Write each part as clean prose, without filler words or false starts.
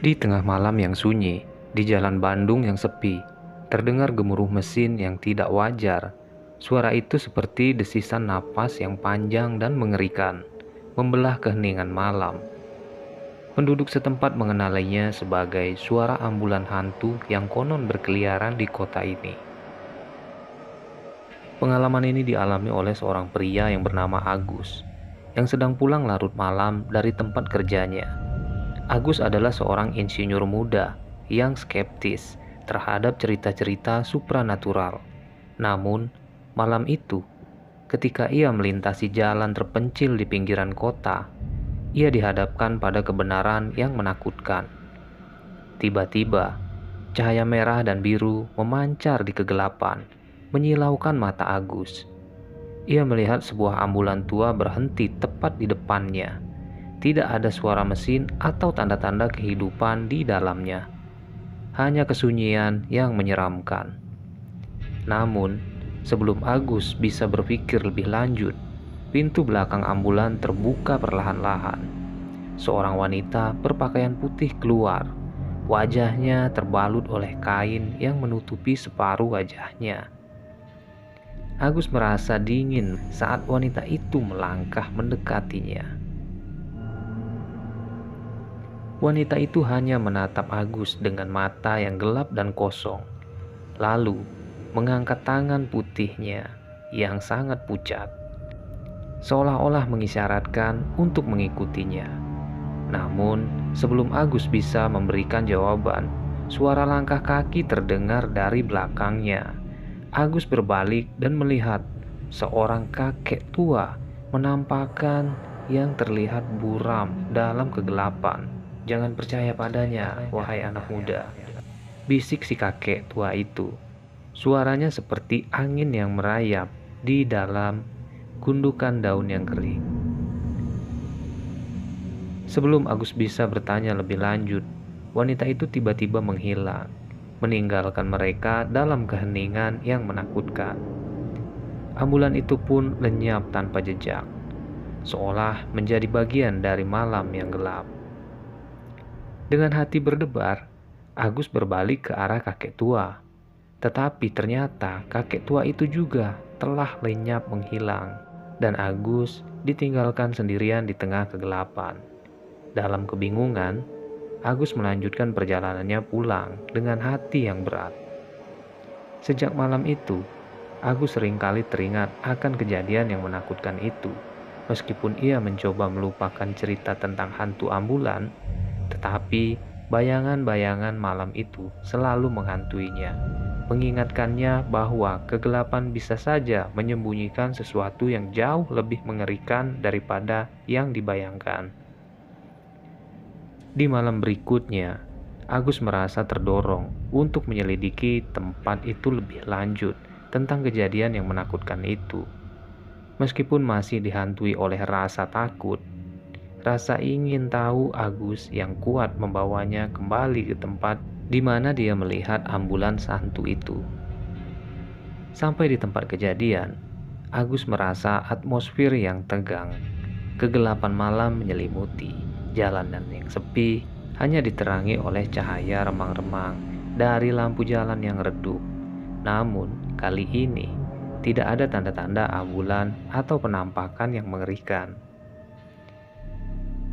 Di tengah malam yang sunyi, di jalan Bandung yang sepi, terdengar gemuruh mesin yang tidak wajar. Suara itu seperti desisan napas yang panjang dan mengerikan, membelah keheningan malam. Penduduk setempat mengenalinya sebagai suara ambulan hantu yang konon berkeliaran di kota ini. Pengalaman ini dialami oleh seorang pria yang bernama Agus, yang sedang pulang larut malam dari tempat kerjanya. Agus adalah seorang insinyur muda yang skeptis terhadap cerita-cerita supranatural. Namun, malam itu, ketika ia melintasi jalan terpencil di pinggiran kota, ia dihadapkan pada kebenaran yang menakutkan. Tiba-tiba, cahaya merah dan biru memancar di kegelapan, menyilaukan mata Agus. Ia melihat sebuah ambulan tua berhenti tepat di depannya. Tidak ada suara mesin atau tanda-tanda kehidupan di dalamnya. Hanya kesunyian yang menyeramkan. Namun, sebelum Agus bisa berpikir lebih lanjut, pintu belakang ambulan terbuka perlahan-lahan. Seorang wanita berpakaian putih keluar. Wajahnya terbalut oleh kain yang menutupi separuh wajahnya. Agus merasa dingin saat wanita itu melangkah mendekatinya. Wanita itu hanya menatap Agus dengan mata yang gelap dan kosong, lalu mengangkat tangan putihnya yang sangat pucat, seolah-olah mengisyaratkan untuk mengikutinya. Namun, sebelum Agus bisa memberikan jawaban, suara langkah kaki terdengar dari belakangnya. Agus berbalik dan melihat seorang kakek tua menampakkan yang terlihat buram dalam kegelapan. "Jangan percaya padanya, wahai anak muda," bisik si kakek tua itu. Suaranya seperti angin yang merayap di dalam gundukan daun yang kering. Sebelum Agus bisa bertanya lebih lanjut, wanita itu tiba-tiba menghilang, meninggalkan mereka dalam keheningan yang menakutkan. Ambulan itu pun lenyap tanpa jejak, seolah menjadi bagian dari malam yang gelap. Dengan hati berdebar, Agus berbalik ke arah kakek tua. Tetapi ternyata kakek tua itu juga telah lenyap menghilang, dan Agus ditinggalkan sendirian di tengah kegelapan. Dalam kebingungan, Agus melanjutkan perjalanannya pulang dengan hati yang berat. Sejak malam itu, Agus seringkali teringat akan kejadian yang menakutkan itu. Meskipun ia mencoba melupakan cerita tentang hantu ambulan, tetapi bayangan-bayangan malam itu selalu menghantuinya, mengingatkannya bahwa kegelapan bisa saja menyembunyikan sesuatu yang jauh lebih mengerikan daripada yang dibayangkan. Di malam berikutnya, Agus merasa terdorong untuk menyelidiki tempat itu lebih lanjut tentang kejadian yang menakutkan itu. Meskipun masih dihantui oleh rasa takut, rasa ingin tahu Agus yang kuat membawanya kembali ke tempat di mana dia melihat ambulans hantu itu. Sampai di tempat kejadian, Agus merasa atmosfer yang tegang. Kegelapan malam menyelimuti, jalanan yang sepi hanya diterangi oleh cahaya remang-remang dari lampu jalan yang redup. Namun, kali ini tidak ada tanda-tanda ambulan atau penampakan yang mengerikan.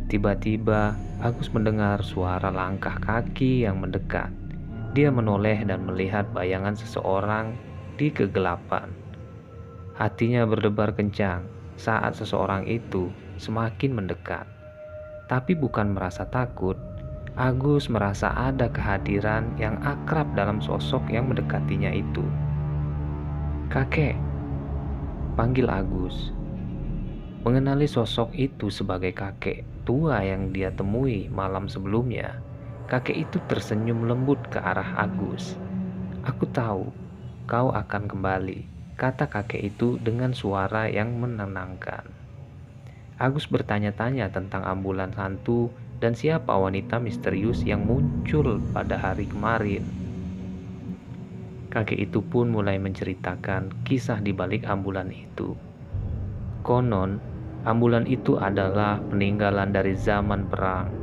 Tiba-tiba, Agus mendengar suara langkah kaki yang mendekat. Dia menoleh dan melihat bayangan seseorang di kegelapan. Hatinya berdebar kencang saat seseorang itu semakin mendekat. Tapi bukan merasa takut, Agus merasa ada kehadiran yang akrab dalam sosok yang mendekatinya itu. "Kakek," panggil Agus. Mengenali sosok itu sebagai kakek tua yang dia temui malam sebelumnya, kakek itu tersenyum lembut ke arah Agus. "Aku tahu kau akan kembali," kata kakek itu dengan suara yang menenangkan. Agus bertanya-tanya tentang ambulans hantu dan siapa wanita misterius yang muncul pada hari kemarin. Kakek itu pun mulai menceritakan kisah di balik ambulan itu. Konon, ambulan itu adalah peninggalan dari zaman perang.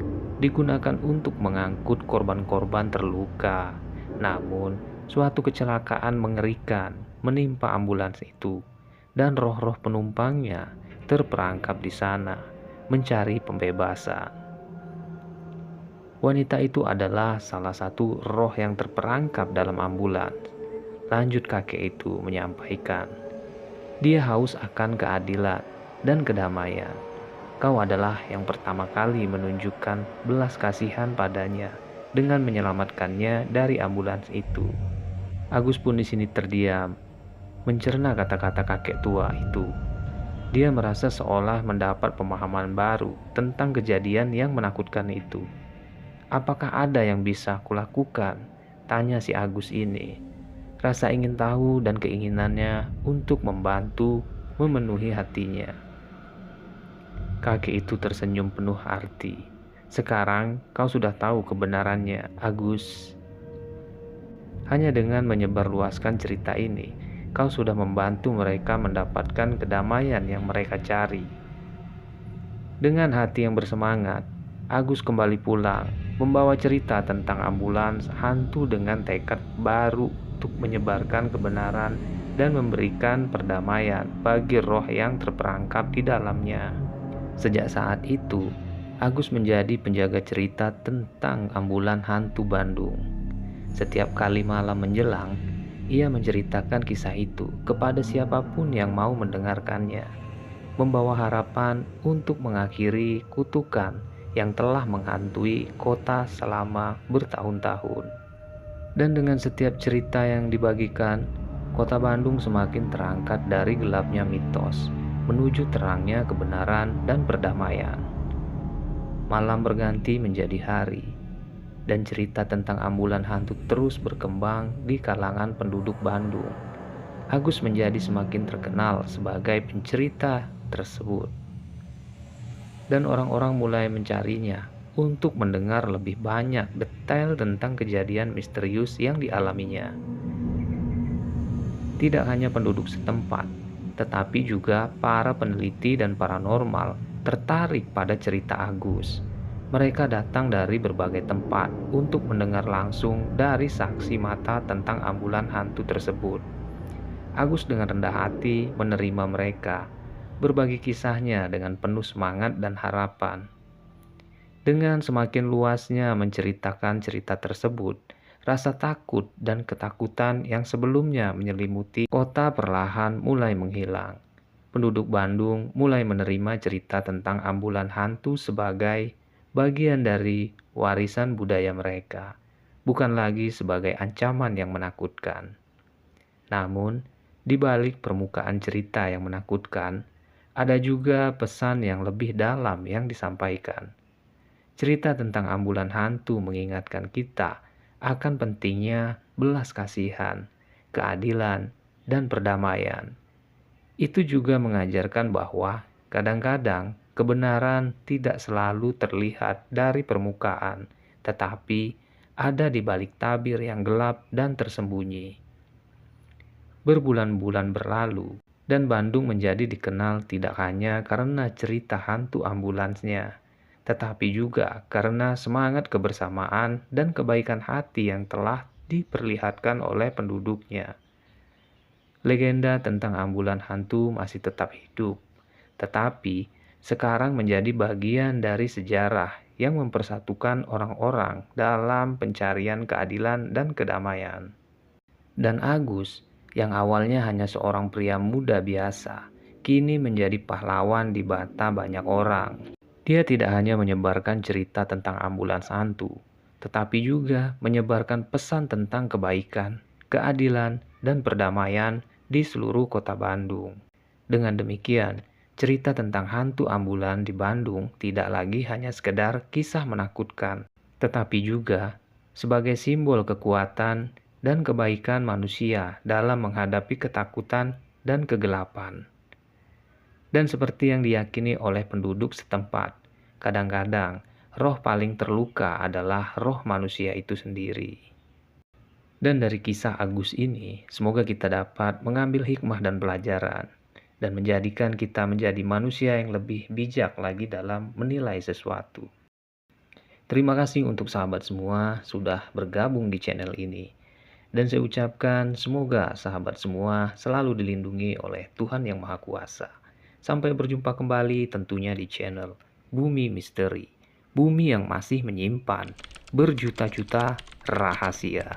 digunakan untuk mengangkut korban-korban terluka. Namun, suatu kecelakaan mengerikan menimpa ambulans itu, dan roh-roh penumpangnya terperangkap di sana, mencari pembebasan. Wanita itu adalah salah satu roh yang terperangkap dalam ambulans. Lanjut kakek itu menyampaikan, dia haus akan keadilan dan kedamaian. Kau adalah yang pertama kali menunjukkan belas kasihan padanya dengan menyelamatkannya dari ambulans itu. Agus pun di sini terdiam, mencerna kata-kata kakek tua itu. Dia merasa seolah mendapat pemahaman baru tentang kejadian yang menakutkan itu. Apakah ada yang bisa kulakukan? Tanya si Agus ini. Rasa ingin tahu dan keinginannya untuk membantu memenuhi hatinya. Kakek itu tersenyum penuh arti. Sekarang kau sudah tahu kebenarannya, Agus. Hanya dengan menyebarluaskan cerita ini, kau sudah membantu mereka mendapatkan kedamaian yang mereka cari. Dengan hati yang bersemangat, Agus kembali pulang, membawa cerita tentang ambulans hantu dengan tekad baru untuk menyebarkan kebenaran dan memberikan perdamaian bagi roh yang terperangkap di dalamnya. Sejak saat itu, Agus menjadi penjaga cerita tentang ambulan hantu Bandung. Setiap kali malam menjelang, ia menceritakan kisah itu kepada siapapun yang mau mendengarkannya, membawa harapan untuk mengakhiri kutukan yang telah menghantui kota selama bertahun-tahun. Dan dengan setiap cerita yang dibagikan, kota Bandung semakin terangkat dari gelapnya mitos menuju terangnya kebenaran dan perdamaian. Malam berganti menjadi hari, dan cerita tentang ambulan hantu terus berkembang di kalangan penduduk Bandung. Agus menjadi semakin terkenal sebagai pencerita tersebut, dan orang-orang mulai mencarinya untuk mendengar lebih banyak detail tentang kejadian misterius yang dialaminya. Tidak hanya penduduk setempat, tetapi juga para peneliti dan paranormal tertarik pada cerita Agus. Mereka datang dari berbagai tempat untuk mendengar langsung dari saksi mata tentang ambulan hantu tersebut. Agus dengan rendah hati menerima mereka, berbagi kisahnya dengan penuh semangat dan harapan. Dengan semakin luasnya menceritakan cerita tersebut, rasa takut dan ketakutan yang sebelumnya menyelimuti kota perlahan mulai menghilang. Penduduk Bandung mulai menerima cerita tentang ambulan hantu sebagai bagian dari warisan budaya mereka, bukan lagi sebagai ancaman yang menakutkan. Namun, di balik permukaan cerita yang menakutkan, ada juga pesan yang lebih dalam yang disampaikan. Cerita tentang ambulan hantu mengingatkan kita akan pentingnya belas kasihan, keadilan, dan perdamaian. Itu juga mengajarkan bahwa kadang-kadang kebenaran tidak selalu terlihat dari permukaan, tetapi ada di balik tabir yang gelap dan tersembunyi. Berbulan-bulan berlalu, dan Bandung menjadi dikenal tidak hanya karena cerita hantu ambulansnya, tetapi juga karena semangat kebersamaan dan kebaikan hati yang telah diperlihatkan oleh penduduknya. Legenda tentang ambulan hantu masih tetap hidup, tetapi sekarang menjadi bagian dari sejarah yang mempersatukan orang-orang dalam pencarian keadilan dan kedamaian. Dan Agus, yang awalnya hanya seorang pria muda biasa, kini menjadi pahlawan di mata banyak orang. Dia tidak hanya menyebarkan cerita tentang ambulans hantu, tetapi juga menyebarkan pesan tentang kebaikan, keadilan, dan perdamaian di seluruh kota Bandung. Dengan demikian, cerita tentang hantu ambulan di Bandung tidak lagi hanya sekedar kisah menakutkan, tetapi juga sebagai simbol kekuatan dan kebaikan manusia dalam menghadapi ketakutan dan kegelapan. Dan seperti yang diyakini oleh penduduk setempat, kadang-kadang roh paling terluka adalah roh manusia itu sendiri. Dan dari kisah Agus ini, semoga kita dapat mengambil hikmah dan pelajaran, dan menjadikan kita menjadi manusia yang lebih bijak lagi dalam menilai sesuatu. Terima kasih untuk sahabat semua sudah bergabung di channel ini. Dan saya ucapkan semoga sahabat semua selalu dilindungi oleh Tuhan Yang Maha Kuasa. Sampai berjumpa kembali tentunya di channel Bumi Misteri. Bumi yang masih menyimpan berjuta-juta rahasia.